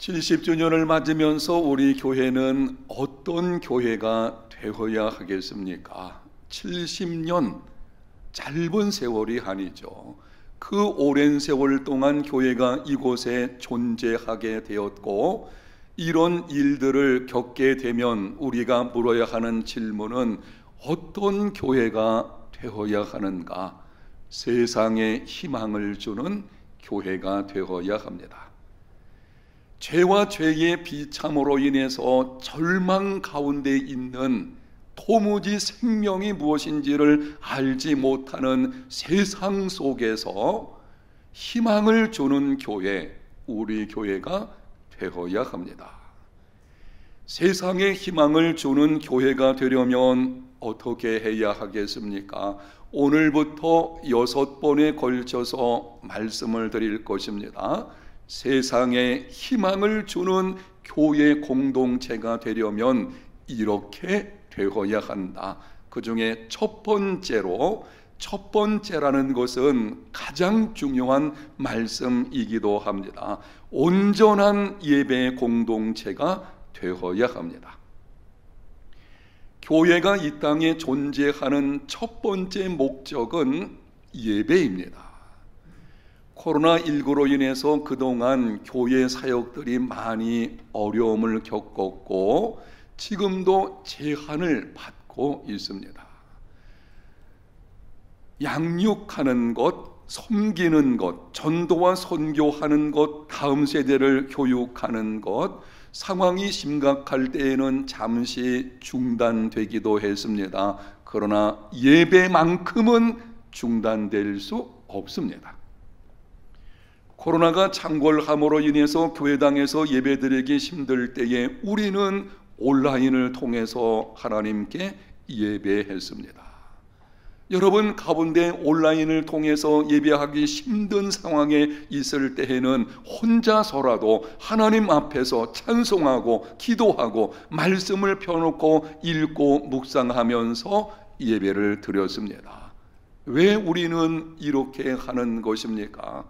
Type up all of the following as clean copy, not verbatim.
70주년을 맞으면서 우리 교회는 어떤 교회가 되어야 하겠습니까? 70년, 짧은 세월이 아니죠. 그 오랜 세월 동안 교회가 이곳에 존재하게 되었고, 이런 일들을 겪게 되면 우리가 물어야 하는 질문은 어떤 교회가 되어야 하는가? 세상에 희망을 주는 교회가 되어야 합니다. 죄와 죄의 비참으로 인해서 절망 가운데 있는 도무지 생명이 무엇인지를 알지 못하는 세상 속에서 희망을 주는 교회, 우리 교회가 되어야 합니다. 세상에 희망을 주는 교회가 되려면 어떻게 해야 하겠습니까? 오늘부터 6번에 걸쳐서 말씀을 드릴 것입니다. 세상에 희망을 주는 교회 공동체가 되려면 이렇게 되어야 한다. 그 중에 첫 번째라는 것은 가장 중요한 말씀이기도 합니다. 온전한 예배 공동체가 되어야 합니다. 교회가 이 땅에 존재하는 첫 번째 목적은 예배입니다. 코로나19로 인해서 그동안 교회 사역들이 많이 어려움을 겪었고 지금도 제한을 받고 있습니다. 양육하는 것, 섬기는 것, 전도와 선교하는 것, 다음 세대를 교육하는 것, 상황이 심각할 때에는 잠시 중단되기도 했습니다. 그러나 예배만큼은 중단될 수 없습니다. 코로나가 창궐함으로 인해서 교회당에서 예배드리기 힘들 때에 우리는 온라인을 통해서 하나님께 예배했습니다. 여러분 가운데 온라인을 통해서 예배하기 힘든 상황에 있을 때에는 혼자서라도 하나님 앞에서 찬송하고 기도하고 말씀을 펴놓고 읽고 묵상하면서 예배를 드렸습니다. 왜 우리는 이렇게 하는 것입니까?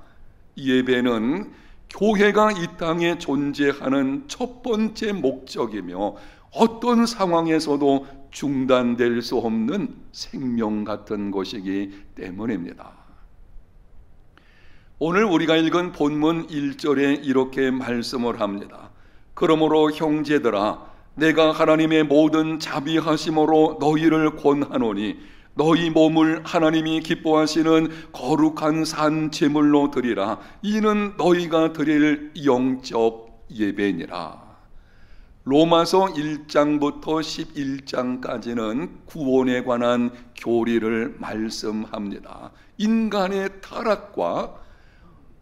예배는 교회가 이 땅에 존재하는 첫 번째 목적이며 어떤 상황에서도 중단될 수 없는 생명 같은 것이기 때문입니다. 오늘 우리가 읽은 본문 1절에 이렇게 말씀을 합니다. 그러므로 형제들아, 내가 하나님의 모든 자비하심으로 너희를 권하노니 너희 몸을 하나님이 기뻐하시는 거룩한 산 제물로 드리라. 이는 너희가 드릴 영적 예배니라. 로마서 1장부터 11장까지는 구원에 관한 교리를 말씀합니다. 인간의 타락과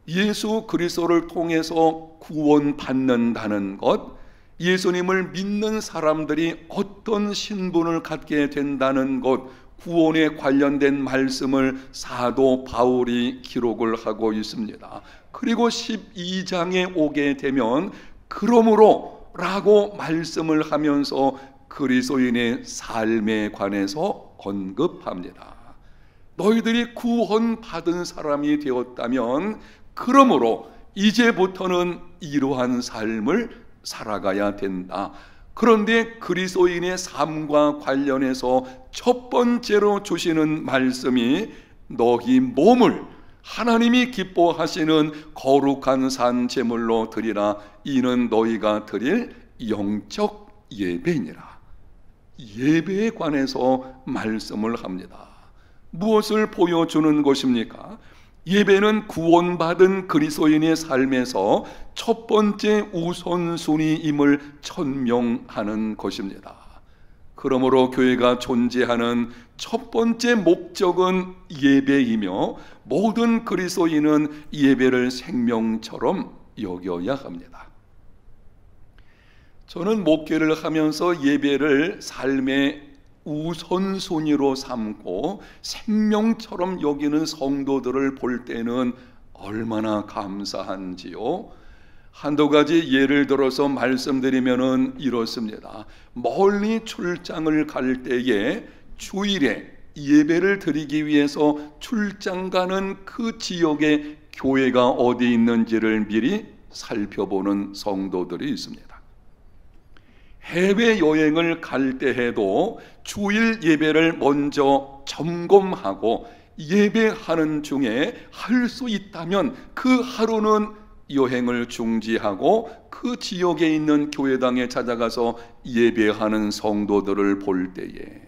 예수 그리스도를 통해서 구원받는다는 것, 예수님을 믿는 사람들이 어떤 신분을 갖게 된다는 것, 구원에 관련된 말씀을 사도 바울이 기록을 하고 있습니다. 그리고 12장에 오게 되면 그러므로 라고 말씀을 하면서 그리스도인의 삶에 관해서 언급합니다. 너희들이 구원받은 사람이 되었다면 그러므로 이제부터는 이러한 삶을 살아가야 된다. 그런데 그리스도인의 삶과 관련해서 첫 번째로 주시는 말씀이 너희 몸을 하나님이 기뻐하시는 거룩한 산 제물로 드리라. 이는 너희가 드릴 영적 예배니라. 예배에 관해서 말씀을 합니다. 무엇을 보여주는 것입니까? 예배는 구원받은 그리스도인의 삶에서 첫 번째 우선순위임을 천명하는 것입니다. 그러므로 교회가 존재하는 첫 번째 목적은 예배이며 모든 그리스도인은 예배를 생명처럼 여겨야 합니다. 저는 목회를 하면서 예배를 삶의 우선순위로 삼고 생명처럼 여기는 성도들을 볼 때는 얼마나 감사한지요. 한두 가지 예를 들어서 말씀드리면은 이렇습니다. 멀리 출장을 갈 때에 주일에 예배를 드리기 위해서 출장 가는 그 지역에 교회가 어디 있는지를 미리 살펴보는 성도들이 있습니다. 해외여행을 갈 때에도 주일 예배를 먼저 점검하고 예배하는 중에 할 수 있다면 그 하루는 여행을 중지하고 그 지역에 있는 교회당에 찾아가서 예배하는 성도들을 볼 때에,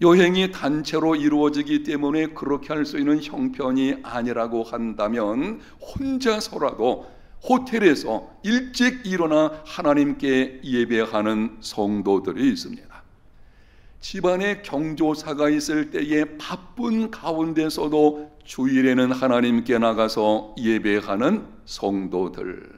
여행이 단체로 이루어지기 때문에 그렇게 할 수 있는 형편이 아니라고 한다면 혼자서라도 호텔에서 일찍 일어나 하나님께 예배하는 성도들이 있습니다. 집안에 경조사가 있을 때에 바쁜 가운데서도 주일에는 하나님께 나가서 예배하는 성도들,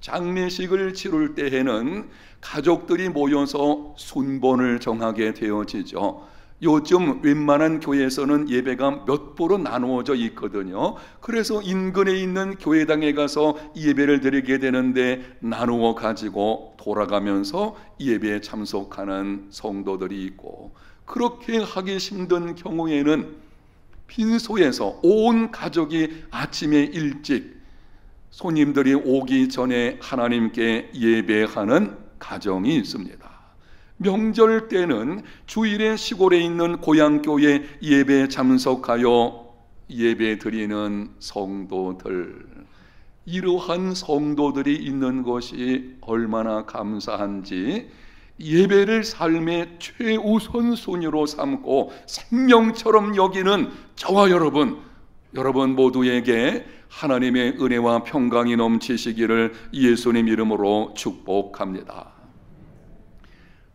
장례식을 치를 때에는 가족들이 모여서 순번을 정하게 되어지죠. 요즘 웬만한 교회에서는 예배가 몇 보로 나누어져 있거든요. 그래서 인근에 있는 교회당에 가서 예배를 드리게 되는데 나누어 가지고 돌아가면서 예배에 참석하는 성도들이 있고, 그렇게 하기 힘든 경우에는 빈소에서 온 가족이 아침에 일찍 손님들이 오기 전에 하나님께 예배하는 가정이 있습니다. 명절 때는 주일에 시골에 있는 고향교회 예배에 참석하여 예배 드리는 성도들, 이러한 성도들이 있는 것이 얼마나 감사한지 예배를 삶의 최우선순위로 삼고 생명처럼 여기는 저와 여러분 모두에게 하나님의 은혜와 평강이 넘치시기를 예수님 이름으로 축복합니다.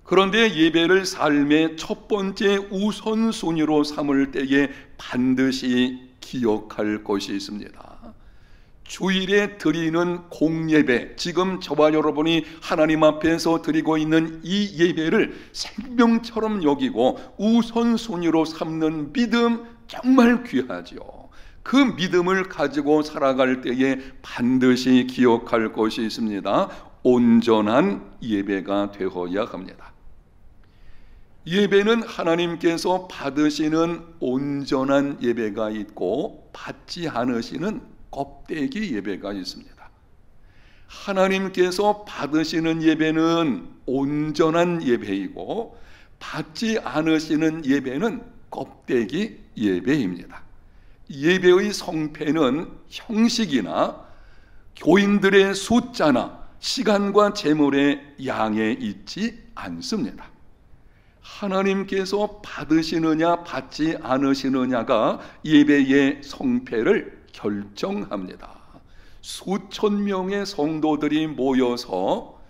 그런데 예배를 삶의 첫 번째 우선순위로 삼을 때에 반드시 기억할 것이 있습니다. 주일에 드리는 공예배, 지금 저와 여러분이 하나님 앞에서 드리고 있는 이 예배를 생명처럼 여기고 우선순위로 삼는 믿음, 정말 귀하죠. 그 믿음을 가지고 살아갈 때에 반드시 기억할 것이 있습니다. 온전한 예배가 되어야 합니다. 예배는 하나님께서 받으시는 온전한 예배가 있고 받지 않으시는 껍데기 예배가 있습니다. 하나님께서 받으시는 예배는 온전한 예배이고 받지 않으시는 예배는 껍데기 예배입니다. 예배의 성패는 형식이나 교인들의 숫자나 시간과 재물의 양에 있지 않습니다. 하나님께서 받으시느냐 받지 않으시느냐가 예배의 성패를 결정합니다. 수천 명의 성도들이 모여서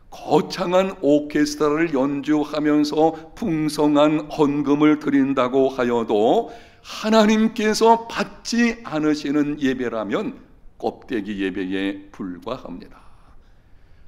거창한 오케스트라를 연주하면서 풍성한 헌금을 드린다고 하여도 하나님께서 받지 않으시는 예배라면 껍데기 예배에 불과합니다.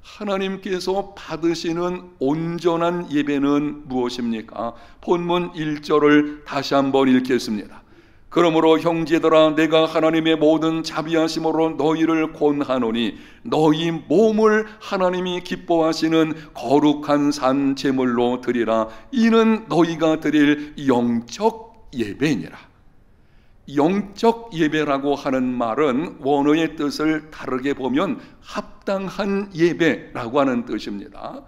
하나님께서 받으시는 온전한 예배는 무엇입니까? 본문 1절을 다시 한번 읽겠습니다. 그러므로 형제들아, 내가 하나님의 모든 자비하심으로 너희를 권하노니 너희 몸을 하나님이 기뻐하시는 거룩한 산 제물로 드리라. 이는 너희가 드릴 영적 예배니라. 영적 예배라고 하는 말은 원어의 뜻을 다르게 보면 합당한 예배라고 하는 뜻입니다.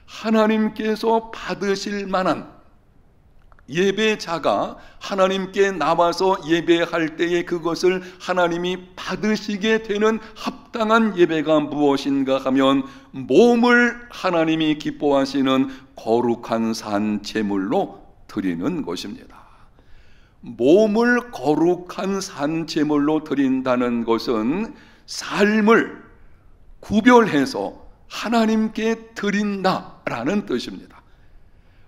하나님께서 받으실 만한, 예배자가 하나님께 나와서 예배할 때에 그것을 하나님이 받으시게 되는 합당한 예배가 무엇인가 하면 몸을 하나님이 기뻐하시는 거룩한 산 제물로 드리는 것입니다. 몸을 거룩한 산 제물로 드린다는 것은 삶을 구별해서 하나님께 드린다라는 뜻입니다.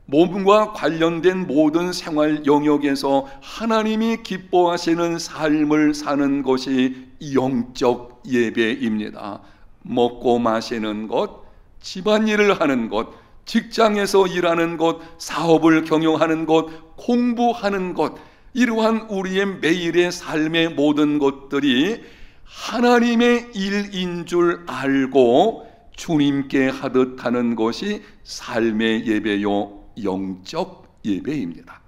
몸과 관련된 모든 생활 영역에서 하나님이 기뻐하시는 삶을 사는 것이 영적 예배입니다. 먹고 마시는 것, 집안일을 하는 것, 직장에서 일하는 것, 사업을 경영하는 것, 공부하는 것, 이러한 우리의 매일의 삶의 모든 것들이 하나님의 일인 줄 알고 주님께 하듯 하는 것이 삶의 예배요 영적 예배입니다.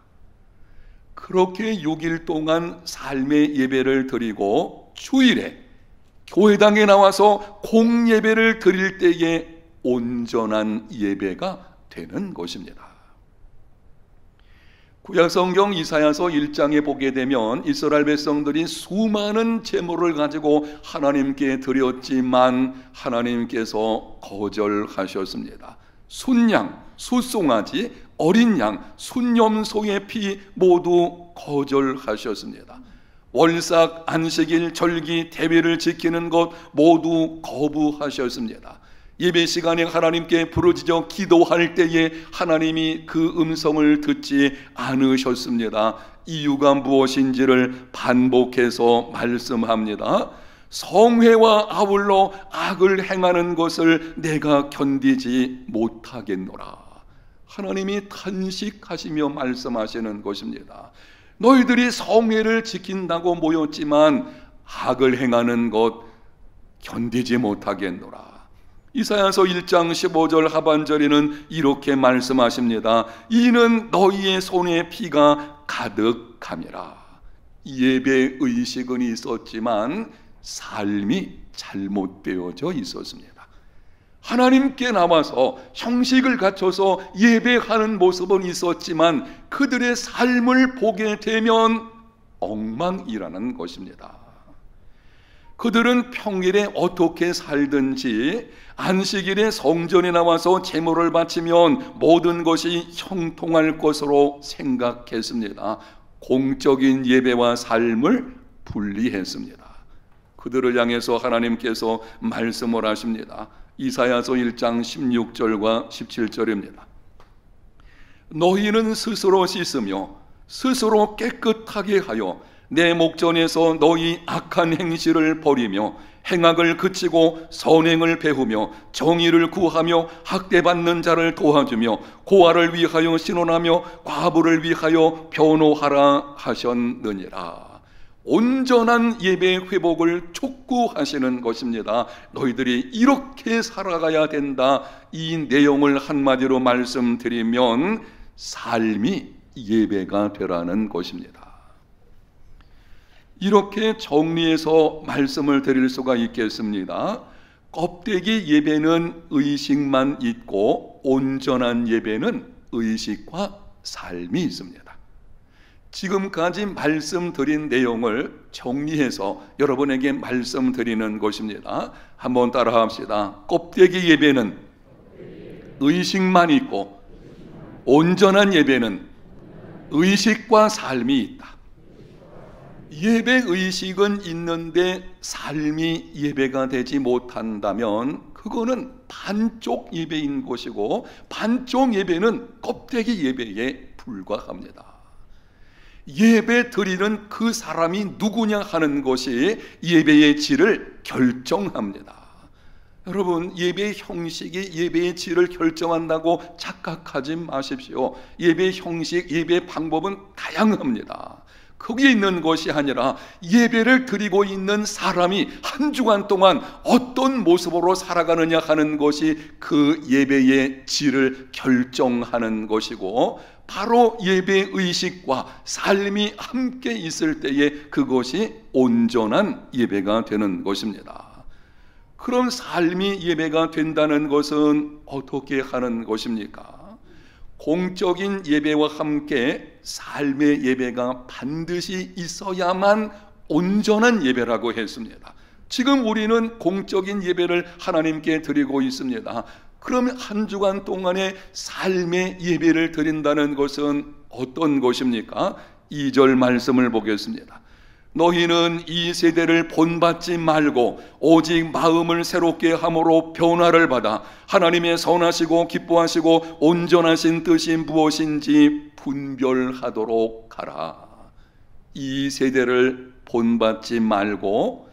그렇게 6일 동안 삶의 예배를 드리고 주일에 교회당에 나와서 공예배를 드릴 때에 온전한 예배가 되는 것입니다. 구약성경 이사야서 1장에 보게 되면 이스라엘 백성들이 수많은 제물을 가지고 하나님께 드렸지만 하나님께서 거절하셨습니다. 순양, 숫송아지, 어린 양, 순염소의 피 모두 거절하셨습니다. 월삭, 안식일, 절기, 대회를 지키는 것 모두 거부하셨습니다. 예배 시간에 하나님께 부르짖어 기도할 때에 하나님이 그 음성을 듣지 않으셨습니다. 이유가 무엇인지를 반복해서 말씀합니다. 성회와 아울러 악을 행하는 것을 내가 견디지 못하겠노라. 하나님이 탄식하시며 말씀하시는 것입니다. 너희들이 성회를 지킨다고 모였지만 악을 행하는 것 견디지 못하겠노라. 이사야서 1장 15절 하반절에는 이렇게 말씀하십니다. 이는 너희의 손에 피가 가득함이라. 예배 의식은 있었지만 삶이 잘못되어져 있었습니다. 하나님께 나와서 형식을 갖춰서 예배하는 모습은 있었지만 그들의 삶을 보게 되면 엉망이라는 것입니다. 그들은 평일에 어떻게 살든지 안식일에 성전에 나와서 제물을 바치면 모든 것이 형통할 것으로 생각했습니다. 공적인 예배와 삶을 분리했습니다. 그들을 향해서 하나님께서 말씀을 하십니다. 이사야서 1장 16절과 17절입니다. 너희는 스스로 씻으며 스스로 깨끗하게 하여 내 목전에서 너희 악한 행실을 버리며 행악을 그치고 선행을 배우며 정의를 구하며 학대받는 자를 도와주며 고아를 위하여 신원하며 과부를 위하여 변호하라 하셨느니라. 온전한 예배 회복을 촉구하시는 것입니다. 너희들이 이렇게 살아가야 된다. 이 내용을 한마디로 말씀드리면 삶이 예배가 되라는 것입니다. 이렇게 정리해서 말씀을 드릴 수가 있겠습니다. 껍데기 예배는 의식만 있고 온전한 예배는 의식과 삶이 있습니다. 지금까지 말씀드린 내용을 정리해서 여러분에게 말씀드리는 것입니다. 한번 따라합시다. 껍데기 예배는 의식만 있고 온전한 예배는 의식과 삶이 있다. 예배 의식은 있는데 삶이 예배가 되지 못한다면 그거는 반쪽 예배인 것이고 반쪽 예배는 껍데기 예배에 불과합니다. 예배 드리는 그 사람이 누구냐 하는 것이 예배의 질을 결정합니다. 여러분, 예배의 형식이 예배의 질을 결정한다고 착각하지 마십시오. 예배의 형식, 예배의 방법은 다양합니다. 거기에 있는 것이 아니라 예배를 드리고 있는 사람이 한 주간 동안 어떤 모습으로 살아가느냐 하는 것이 그 예배의 질을 결정하는 것이고, 바로 예배 의식과 삶이 함께 있을 때에 그것이 온전한 예배가 되는 것입니다. 그런 삶이 예배가 된다는 것은 어떻게 하는 것입니까? 공적인 예배와 함께 삶의 예배가 반드시 있어야만 온전한 예배라고 했습니다. 지금 우리는 공적인 예배를 하나님께 드리고 있습니다. 그러면 한 주간 동안의 삶의 예배를 드린다는 것은 어떤 것입니까? 2절 말씀을 보겠습니다. 너희는 이 세대를 본받지 말고 오직 마음을 새롭게 함으로 변화를 받아 하나님의 선하시고 기뻐하시고 온전하신 뜻이 무엇인지 분별하도록 하라. 이 세대를 본받지 말고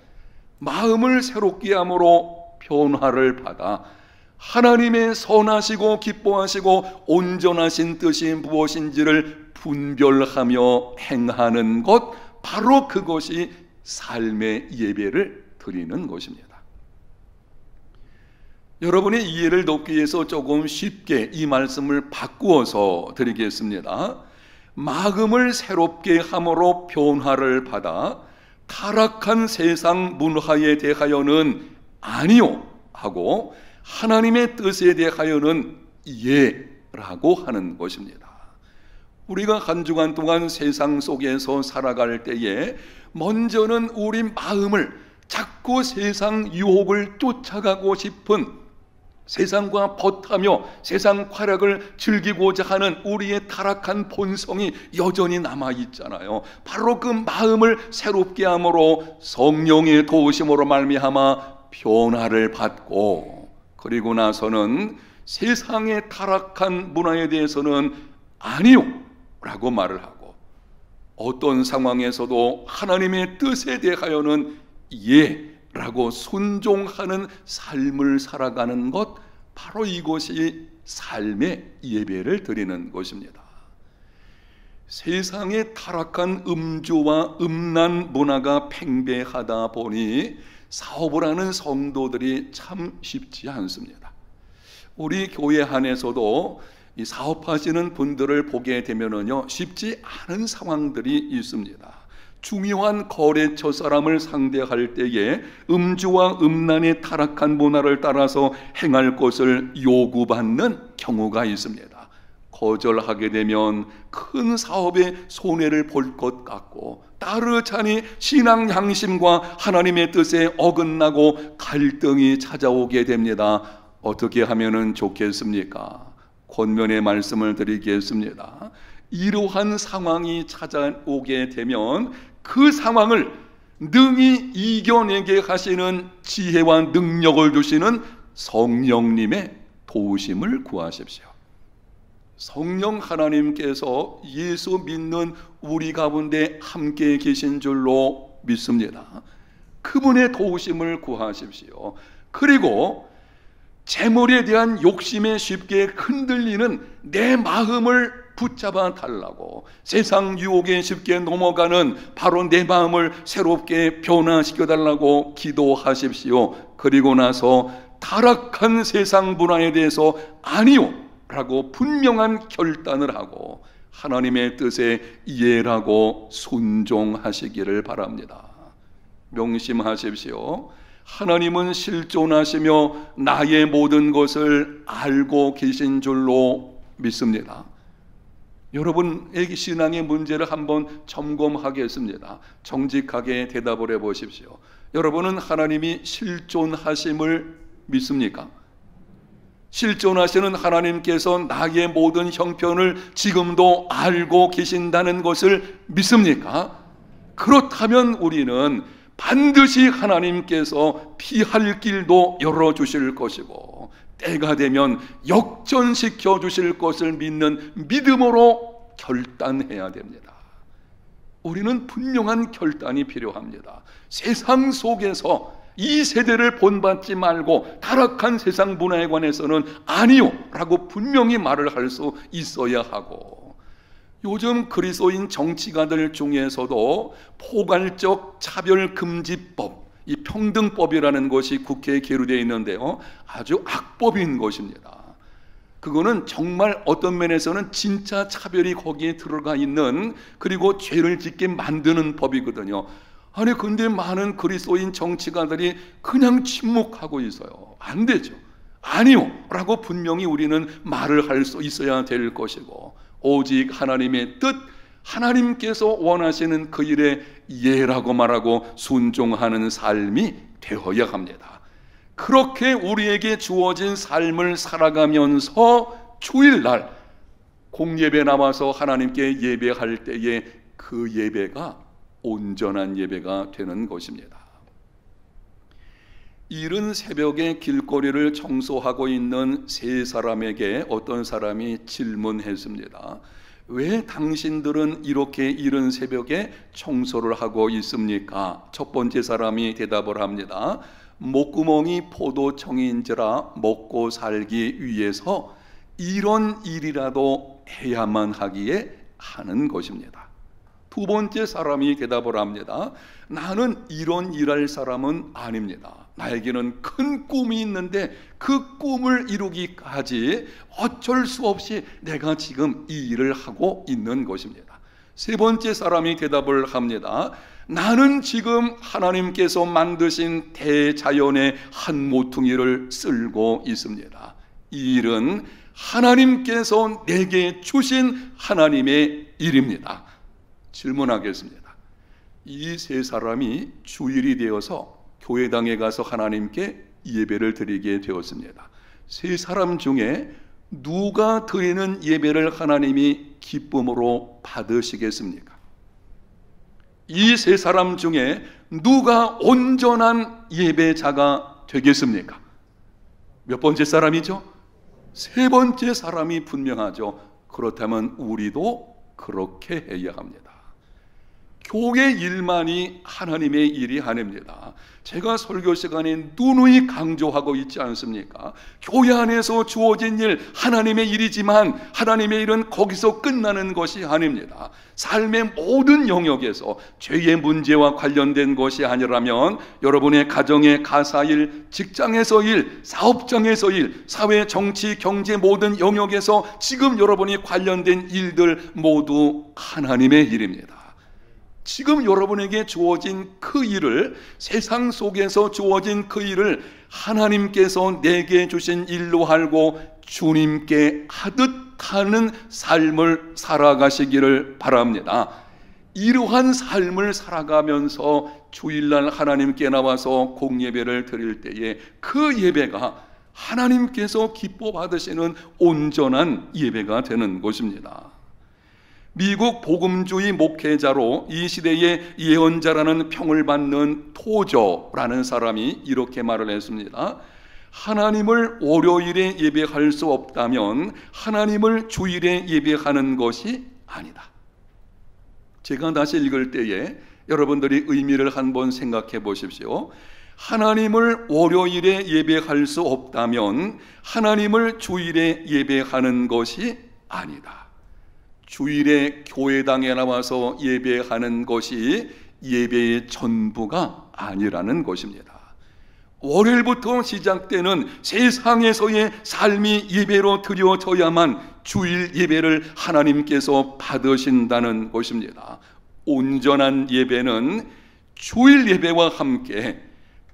마음을 새롭게 함으로 변화를 받아 하나님의 선하시고 기뻐하시고 온전하신 뜻이 무엇인지를 분별하며 행하는 것, 바로 그것이 삶의 예배를 드리는 것입니다. 여러분의 이해를 돕기 위해서 조금 쉽게 이 말씀을 바꾸어서 드리겠습니다. 마음을 새롭게 함으로 변화를 받아 타락한 세상 문화에 대하여는 아니요 하고 하나님의 뜻에 대하여는 예라고 하는 것입니다. 우리가 한 주간 동안 세상 속에서 살아갈 때에 먼저는 우리 마음을 자꾸 세상 유혹을 쫓아가고 싶은, 세상과 벗하며 세상 쾌락을 즐기고자 하는 우리의 타락한 본성이 여전히 남아있잖아요. 바로 그 마음을 새롭게 함으로 성령의 도우심으로 말미암아 변화를 받고, 그리고 나서는 세상의 타락한 문화에 대해서는 아니요 라고 말을 하고, 어떤 상황에서도 하나님의 뜻에 대하여는 예 라고 순종하는 삶을 살아가는 것, 바로 이것이 삶의 예배를 드리는 것입니다. 세상의 타락한 음주와 음란 문화가 팽배하다 보니 사업을 하는 성도들이 참 쉽지 않습니다. 우리 교회 안에서도 이 사업하시는 분들을 보게 되면은요, 쉽지 않은 상황들이 있습니다. 중요한 거래처 사람을 상대할 때에 음주와 음란의 타락한 문화를 따라서 행할 것을 요구받는 경우가 있습니다. 거절하게 되면 큰 사업에 손해를 볼 것 같고, 따르자니 신앙 양심과 하나님의 뜻에 어긋나고 갈등이 찾아오게 됩니다. 어떻게 하면 좋겠습니까? 권면의 말씀을 드리겠습니다. 이러한 상황이 찾아오게 되면 그 상황을 능히 이겨내게 하시는 지혜와 능력을 주시는 성령님의 도우심을 구하십시오. 성령 하나님께서 예수 믿는 우리 가운데 함께 계신 줄로 믿습니다. 그분의 도우심을 구하십시오. 그리고 재물에 대한 욕심에 쉽게 흔들리는 내 마음을 붙잡아 달라고, 세상 유혹에 쉽게 넘어가는 바로 내 마음을 새롭게 변화시켜 달라고 기도하십시오. 그리고 나서 타락한 세상 문화에 대해서 아니요 라고 분명한 결단을 하고 하나님의 뜻에 예라고 순종하시기를 바랍니다. 명심하십시오. 하나님은 실존하시며 나의 모든 것을 알고 계신 줄로 믿습니다. 여러분에게 신앙의 문제를 한번 점검하겠습니다. 정직하게 대답을 해보십시오. 여러분은 하나님이 실존하심을 믿습니까? 실존하시는 하나님께서 나의 모든 형편을 지금도 알고 계신다는 것을 믿습니까? 그렇다면 우리는 반드시 하나님께서 피할 길도 열어주실 것이고, 때가 되면 역전시켜 주실 것을 믿는 믿음으로 결단해야 됩니다. 우리는 분명한 결단이 필요합니다. 세상 속에서 이 세대를 본받지 말고 타락한 세상 문화에 관해서는 아니요 라고 분명히 말을 할 수 있어야 하고, 요즘 그리스도인 정치가들 중에서도 포괄적 차별금지법, 이 평등법이라는 것이 국회에 계류되어 있는데요, 아주 악법인 것입니다. 그거는 정말 어떤 면에서는 진짜 차별이 거기에 들어가 있는, 그리고 죄를 짓게 만드는 법이거든요. 아니 근데 많은 그리스도인 정치가들이 그냥 침묵하고 있어요. 안 되죠. 아니요 라고 분명히 우리는 말을 할 수 있어야 될 것이고, 오직 하나님의 뜻, 하나님께서 원하시는 그 일에 예라고 말하고 순종하는 삶이 되어야 합니다. 그렇게 우리에게 주어진 삶을 살아가면서 주일날 공예배 나와서 하나님께 예배할 때에 그 예배가 온전한 예배가 되는 것입니다. 이른 새벽에 길거리를 청소하고 있는 세 사람에게 어떤 사람이 질문했습니다. 왜 당신들은 이렇게 이른 새벽에 청소를 하고 있습니까? 첫 번째 사람이 대답을 합니다. 목구멍이 포도청인지라 먹고 살기 위해서 이런 일이라도 해야만 하기에 하는 것입니다. 두 번째 사람이 대답을 합니다. 나는 이런 일할 사람은 아닙니다. 나에게는 큰 꿈이 있는데 그 꿈을 이루기까지 어쩔 수 없이 내가 지금 이 일을 하고 있는 것입니다. 세 번째 사람이 대답을 합니다. 나는 지금 하나님께서 만드신 대자연의 한 모퉁이를 쓸고 있습니다. 이 일은 하나님께서 내게 주신 하나님의 일입니다. 질문하겠습니다. 이 세 사람이 주일이 되어서 교회당에 가서 하나님께 예배를 드리게 되었습니다. 세 사람 중에 누가 드리는 예배를 하나님이 기쁨으로 받으시겠습니까? 이 세 사람 중에 누가 온전한 예배자가 되겠습니까? 몇 번째 사람이죠? 세 번째 사람이 분명하죠. 그렇다면 우리도 그렇게 해야 합니다. 교회 일만이 하나님의 일이 아닙니다. 제가 설교 시간에 누누이 강조하고 있지 않습니까? 교회 안에서 주어진 일 하나님의 일이지만 하나님의 일은 거기서 끝나는 것이 아닙니다. 삶의 모든 영역에서 죄의 문제와 관련된 것이 아니라면 여러분의 가정의 가사일, 직장에서 일, 사업장에서 일, 사회, 정치, 경제 모든 영역에서 지금 여러분이 관련된 일들 모두 하나님의 일입니다. 지금 여러분에게 주어진 그 일을, 세상 속에서 주어진 그 일을 하나님께서 내게 주신 일로 알고 주님께 하듯 하는 삶을 살아가시기를 바랍니다. 이러한 삶을 살아가면서 주일날 하나님께 나와서 공예배를 드릴 때에 그 예배가 하나님께서 기뻐 받으시는 온전한 예배가 되는 것입니다. 미국 복음주의 목회자로 이 시대의 예언자라는 평을 받는 토저라는 사람이 이렇게 말을 했습니다. 하나님을 월요일에 예배할 수 없다면 하나님을 주일에 예배하는 것이 아니다. 제가 다시 읽을 때에 여러분들이 의미를 한번 생각해 보십시오. 하나님을 월요일에 예배할 수 없다면 하나님을 주일에 예배하는 것이 아니다. 주일에 교회당에 나와서 예배하는 것이 예배의 전부가 아니라는 것입니다. 월요일부터 시작되는 세상에서의 삶이 예배로 드려져야만 주일 예배를 하나님께서 받으신다는 것입니다. 온전한 예배는 주일 예배와 함께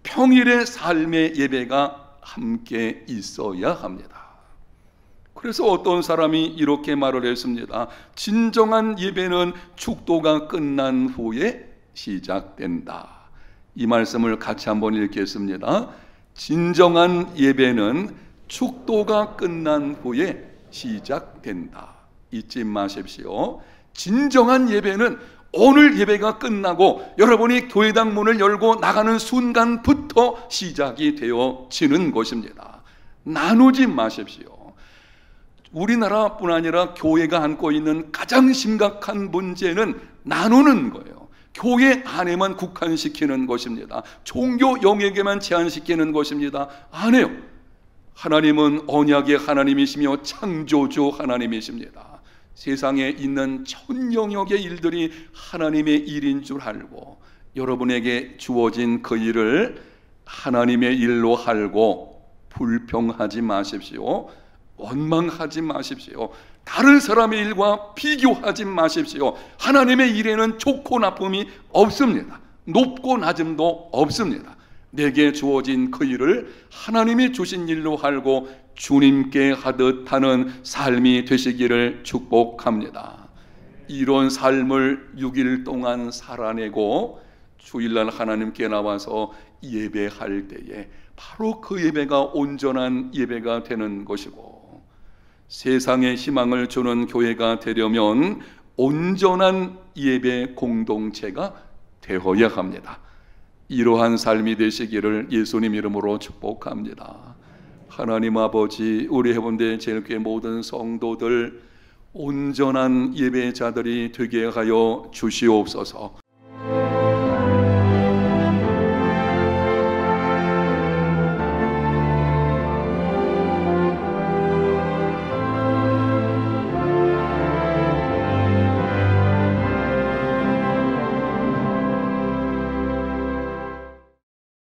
평일의 삶의 예배가 함께 있어야 합니다. 그래서 어떤 사람이 이렇게 말을 했습니다. 진정한 예배는 축도가 끝난 후에 시작된다. 이 말씀을 같이 한번 읽겠습니다. 진정한 예배는 축도가 끝난 후에 시작된다. 잊지 마십시오. 진정한 예배는 오늘 예배가 끝나고 여러분이 교회당 문을 열고 나가는 순간부터 시작이 되어지는 것입니다. 나누지 마십시오. 우리나라뿐 아니라 교회가 안고 있는 가장 심각한 문제는 나누는 거예요. 교회 안에만 국한시키는 것입니다. 종교 영역에만 제한시키는 것입니다. 아니에요. 하나님은 언약의 하나님이시며 창조주 하나님이십니다. 세상에 있는 전 영역의 일들이 하나님의 일인 줄 알고 여러분에게 주어진 그 일을 하나님의 일로 알고 불평하지 마십시오. 원망하지 마십시오. 다른 사람의 일과 비교하지 마십시오. 하나님의 일에는 좋고 나쁨이 없습니다. 높고 낮음도 없습니다. 내게 주어진 그 일을 하나님이 주신 일로 알고 주님께 하듯 하는 삶이 되시기를 축복합니다. 이런 삶을 6일 동안 살아내고 주일날 하나님께 나와서 예배할 때에 바로 그 예배가 온전한 예배가 되는 것이고, 세상에 희망을 주는 교회가 되려면 온전한 예배 공동체가 되어야 합니다. 이러한 삶이 되시기를 예수님 이름으로 축복합니다. 하나님 아버지, 우리 해본대 제일교회 모든 성도들 온전한 예배자들이 되게 하여 주시옵소서.